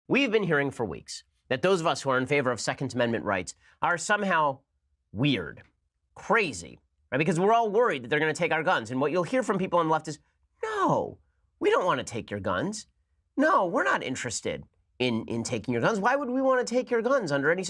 We've been hearing for weeks that those of us who are in favor of Second Amendment rights are somehow weird, crazy, right? Because we're all worried that they're going to take our guns. And what you'll hear from people on the left is, no, we don't want to take your guns. No, we're not interested in taking your guns. Why would we want to take your guns under any...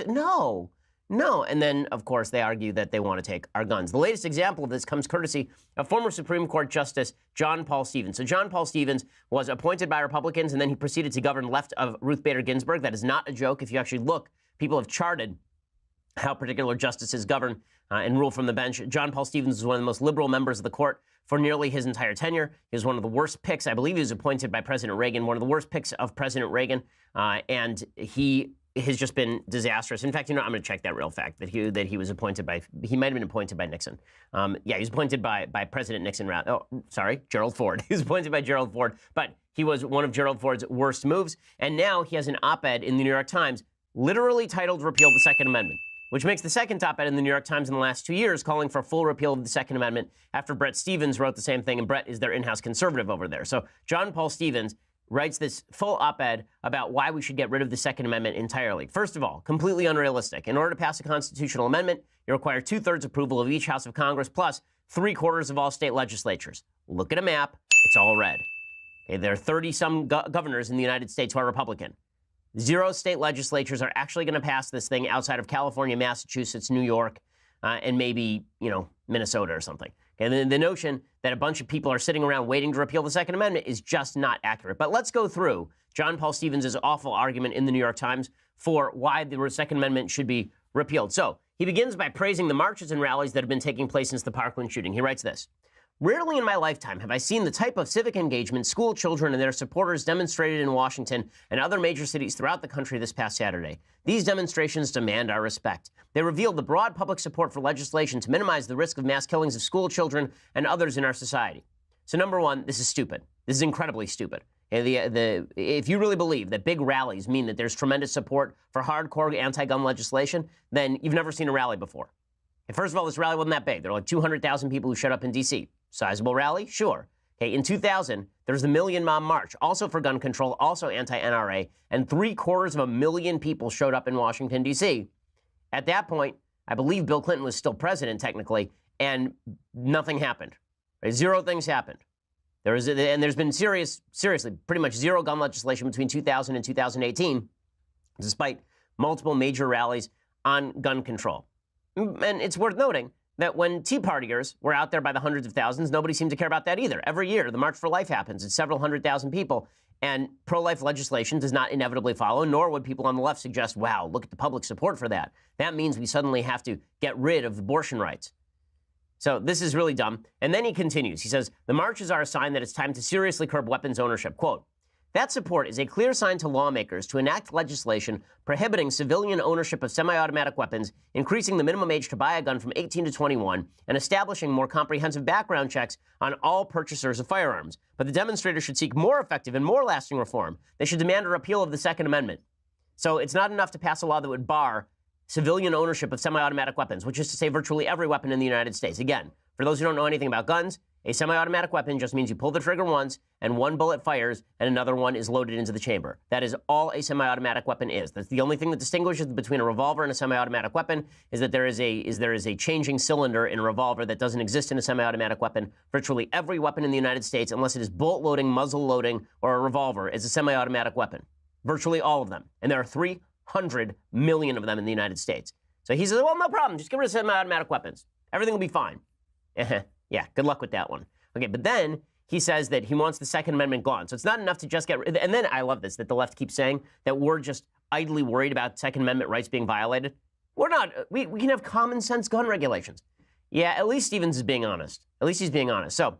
No. And then, of course, they argue that they want to take our guns. The latest example of this comes courtesy of former Supreme Court Justice John Paul Stevens. So John Paul Stevens was appointed by Republicans, and then he proceeded to govern left of Ruth Bader Ginsburg. That is not a joke. If you actually look, people have charted how particular justices govern and rule from the bench. John Paul Stevens was one of the most liberal members of the court for nearly his entire tenure. He was one of the worst picks. I believe he was appointed by President Reagan, one of the worst picks of President Reagan, and he has just been disastrous. In fact, I'm going to check that real fact, that he was appointed by, he might have been appointed by Nixon. He was appointed by President Nixon. Gerald Ford. He was appointed by Gerald Ford, but he was one of Gerald Ford's worst moves. And now he has an op-ed in the New York Times literally titled Repeal the Second Amendment, which makes the second op-ed in the New York Times in the last 2 years, calling for full repeal of the Second Amendment after Bret Stephens wrote the same thing, and Bret is their in-house conservative over there. So John Paul Stevens writes this full op-ed about why we should get rid of the Second Amendment entirely. First of all, completely unrealistic. In order to pass a constitutional amendment, you require 2/3 approval of each House of Congress plus 3/4 of all state legislatures. Look at a map. It's all red. Okay, there are 30-some governors in the United States who are Republican. 0 state legislatures are actually going to pass this thing outside of California, Massachusetts, New York, and maybe, Minnesota or something. And the notion that a bunch of people are sitting around waiting to repeal the Second Amendment is just not accurate. But let's go through John Paul Stevens' awful argument in the New York Times for why the Second Amendment should be repealed. So he begins by praising the marches and rallies that have been taking place since the Parkland shooting. He writes this: "Rarely in my lifetime have I seen the type of civic engagement school children and their supporters demonstrated in Washington and other major cities throughout the country this past Saturday. These demonstrations demand our respect. They revealed the broad public support for legislation to minimize the risk of mass killings of school children and others in our society." So number one, this is stupid. This is incredibly stupid. If you really believe that big rallies mean that there's tremendous support for hardcore anti-gun legislation, then you've never seen a rally before. And first of all, this rally wasn't that big. There were like 200,000 people who showed up in D.C. Sizable rally? Sure. Okay, in 2000, there was the Million Mom March, also for gun control, also anti-NRA, and 750,000 people showed up in Washington, D.C. At that point, I believe Bill Clinton was still president, technically, and nothing happened. Right? 0 things happened. There's been seriously, pretty much 0 gun legislation between 2000 and 2018, despite multiple major rallies on gun control. And it's worth noting that when Tea Partiers were out there by the hundreds of thousands, nobody seemed to care about that either. Every year, the March for Life happens. It's several 100,000 people. And pro-life legislation does not inevitably follow, nor would people on the left suggest, wow, look at the public support for that. That means we suddenly have to get rid of abortion rights. So this is really dumb. And then he continues. He says, "The marches are a sign that it's time to seriously curb weapons ownership." Quote, "That support is a clear sign to lawmakers to enact legislation prohibiting civilian ownership of semi-automatic weapons, increasing the minimum age to buy a gun from 18 to 21, and establishing more comprehensive background checks on all purchasers of firearms. But the demonstrators should seek more effective and more lasting reform. They should demand a repeal of the Second Amendment." So it's not enough to pass a law that would bar civilian ownership of semi-automatic weapons, which is to say virtually every weapon in the United States. Again, for those who don't know anything about guns, a semi-automatic weapon just means you pull the trigger once and one bullet fires and another one is loaded into the chamber. That is all a semi-automatic weapon is. That's the only thing that distinguishes between a revolver and a semi-automatic weapon is that there is a changing cylinder in a revolver that doesn't exist in a semi-automatic weapon. Virtually every weapon in the United States, unless it is bullet loading, muzzle loading, or a revolver, is a semi-automatic weapon. Virtually all of them. And there are 300 million of them in the United States. So he says, well, no problem. Just get rid of semi-automatic weapons. Everything will be fine. Yeah, good luck with that one. Okay, but then he says that he wants the Second Amendment gone. So it's not enough to just get rid. And then I love this, that the left keeps saying that we're just idly worried about Second Amendment rights being violated. We're not. We can have common sense gun regulations. Yeah, at least Stevens is being honest. At least he's being honest. So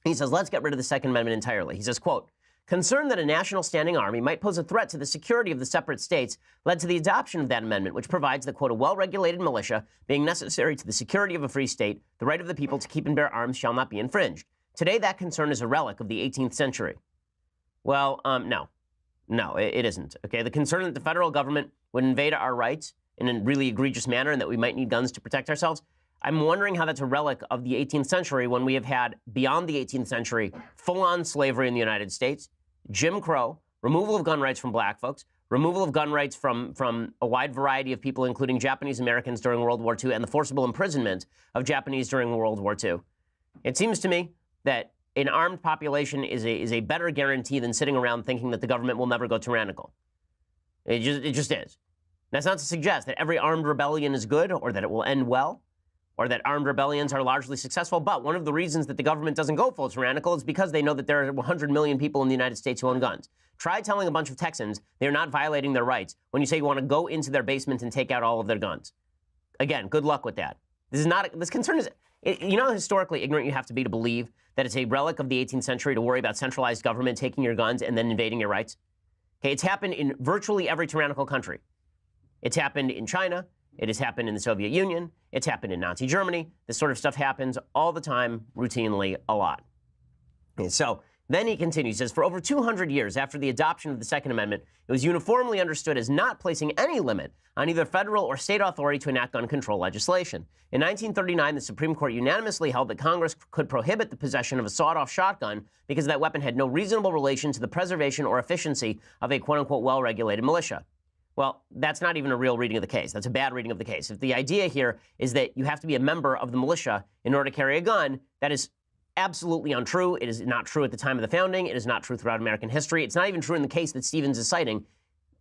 he says, let's get rid of the Second Amendment entirely. He says, quote, "Concern that a national standing army might pose a threat to the security of the separate states led to the adoption of that amendment, which provides that, quote, a well-regulated militia being necessary to the security of a free state, the right of the people to keep and bear arms shall not be infringed. Today, that concern is a relic of the 18th century." Well, no, it isn't. Okay, the concern that the federal government would invade our rights in a really egregious manner and that we might need guns to protect ourselves, I'm wondering how that's a relic of the 18th century when we have had, beyond the 18th century, full-on slavery in the United States, Jim Crow, removal of gun rights from black folks, removal of gun rights from a wide variety of people, including Japanese Americans during World War II, and the forcible imprisonment of Japanese during World War II. It seems to me that an armed population is a better guarantee than sitting around thinking that the government will never go tyrannical. It just is. That's not to suggest that every armed rebellion is good or that it will end well or that armed rebellions are largely successful. But one of the reasons that the government doesn't go full tyrannical is because they know that there are 100 million people in the United States who own guns. Try telling a bunch of Texans they're not violating their rights when you say you want to go into their basement and take out all of their guns. Again, good luck with that. This concern is, you know how historically ignorant you have to be to believe that it's a relic of the 18th century to worry about centralized government taking your guns and then invading your rights? Okay, it's happened in virtually every tyrannical country. It's happened in China. It has happened in the Soviet Union. It's happened in Nazi Germany. This sort of stuff happens all the time, routinely, a lot. Okay, so then he continues, he says, for over 200 years after the adoption of the Second Amendment, it was uniformly understood as not placing any limit on either federal or state authority to enact gun control legislation. In 1939, the Supreme Court unanimously held that Congress could prohibit the possession of a sawed-off shotgun because that weapon had no reasonable relation to the preservation or efficiency of a quote-unquote well-regulated militia. Well, that's not even a real reading of the case. That's a bad reading of the case. If the idea here is that you have to be a member of the militia in order to carry a gun, that is absolutely untrue. It is not true at the time of the founding. It is not true throughout American history. It's not even true in the case that Stevens is citing.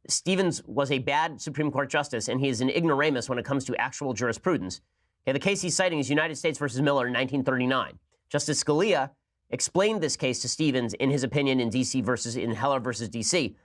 Stevens was a bad Supreme Court justice, and he is an ignoramus when it comes to actual jurisprudence. Okay, the case he's citing is United States versus Miller in 1939. Justice Scalia explained this case to Stevens in his opinion in Heller versus D.C.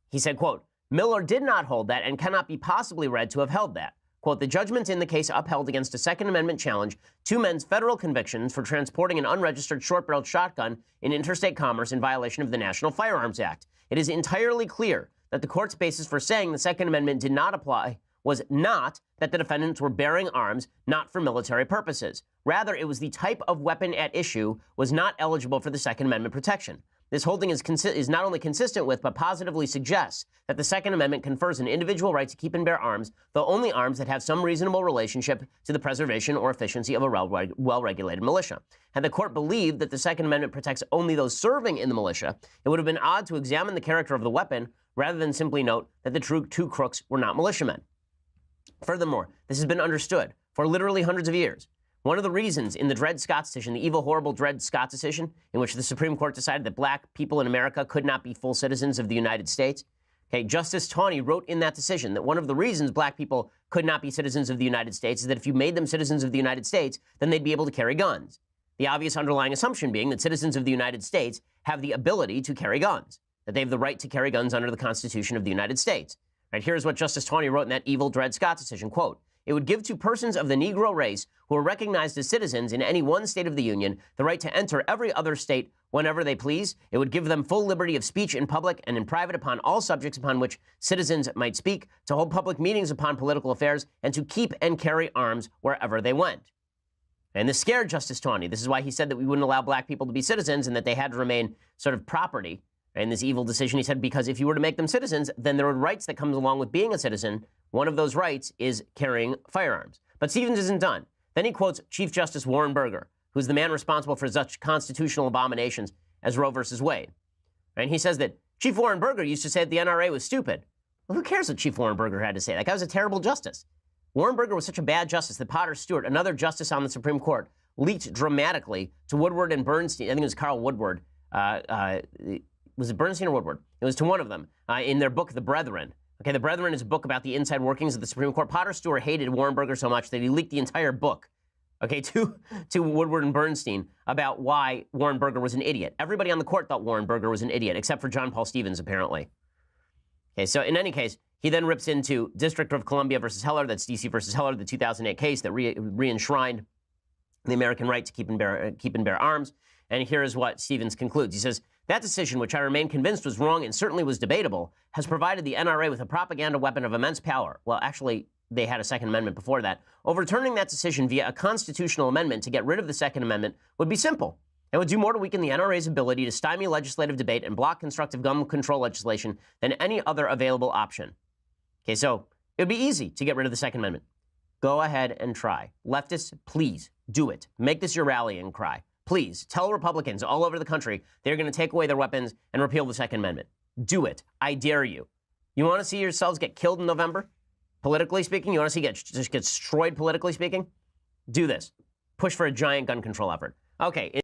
He said, quote, Miller did not hold that and cannot be possibly read to have held that. Quote, the judgment in the case upheld against a Second Amendment challenge two men's federal convictions for transporting an unregistered short-barreled shotgun in interstate commerce in violation of the National Firearms Act. It is entirely clear that the court's basis for saying the Second Amendment did not apply was not that the defendants were bearing arms not for military purposes. Rather, it was the type of weapon at issue was not eligible for the Second Amendment protection. This holding is not only consistent with, but positively suggests that the Second Amendment confers an individual right to keep and bear arms, though only arms that have some reasonable relationship to the preservation or efficiency of a well-regulated militia. Had the court believed that the Second Amendment protects only those serving in the militia, it would have been odd to examine the character of the weapon rather than simply note that the two crooks were not militiamen. Furthermore, this has been understood for literally hundreds of years. One of the reasons in the Dred Scott decision, the evil, horrible Dred Scott decision, in which the Supreme Court decided that black people in America could not be full citizens of the United States, okay, Justice Taney wrote in that decision that one of the reasons black people could not be citizens of the United States is that if you made them citizens of the United States, then they'd be able to carry guns. The obvious underlying assumption being that citizens of the United States have the ability to carry guns, that they have the right to carry guns under the Constitution of the United States. Right, here's what Justice Taney wrote in that evil Dred Scott decision, quote, it would give to persons of the Negro race who are recognized as citizens in any one state of the Union the right to enter every other state whenever they please. It would give them full liberty of speech in public and in private upon all subjects upon which citizens might speak, to hold public meetings upon political affairs, and to keep and carry arms wherever they went. And this scared Justice Taney. This is why he said that we wouldn't allow black people to be citizens and that they had to remain sort of property. In this evil decision, he said, because if you were to make them citizens, then there are rights that comes along with being a citizen. One of those rights is carrying firearms. But Stevens isn't done. Then he quotes Chief Justice Warren Burger, who's the man responsible for such constitutional abominations as Roe versus Wade. And he says that Chief Warren Burger used to say that the NRA was stupid. Well, who cares what Chief Warren Burger had to say? That guy was a terrible justice. Warren Burger was such a bad justice that Potter Stewart, another justice on the Supreme Court, leaked dramatically to Woodward and Bernstein. I think it was Carl Woodward. Was it Bernstein or Woodward? It was to one of them in their book, The Brethren. Okay, The Brethren is a book about the inside workings of the Supreme Court. Potter Stewart hated Warren Burger so much that he leaked the entire book, okay, to Woodward and Bernstein about why Warren Burger was an idiot. Everybody on the court thought Warren Burger was an idiot, except for John Paul Stevens, apparently. Okay, so in any case, he then rips into District of Columbia versus Heller, that's D.C. versus Heller, the 2008 case that re-enshrined the American right to keep and bear arms. And here is what Stevens concludes. He says, that decision, which I remain convinced was wrong and certainly was debatable, has provided the NRA with a propaganda weapon of immense power. Well, actually, they had a Second Amendment before that. Overturning that decision via a constitutional amendment to get rid of the Second Amendment would be simple. It would do more to weaken the NRA's ability to stymie legislative debate and block constructive gun control legislation than any other available option. Okay, so it would be easy to get rid of the Second Amendment. Go ahead and try. Leftists, please do it. Make this your rallying cry. Please tell Republicans all over the country they're going to take away their weapons and repeal the Second Amendment. Do it. I dare you. You want to see yourselves get killed in November? Politically speaking? You want to see just get destroyed politically speaking? Do this. Push for a giant gun control effort. Okay.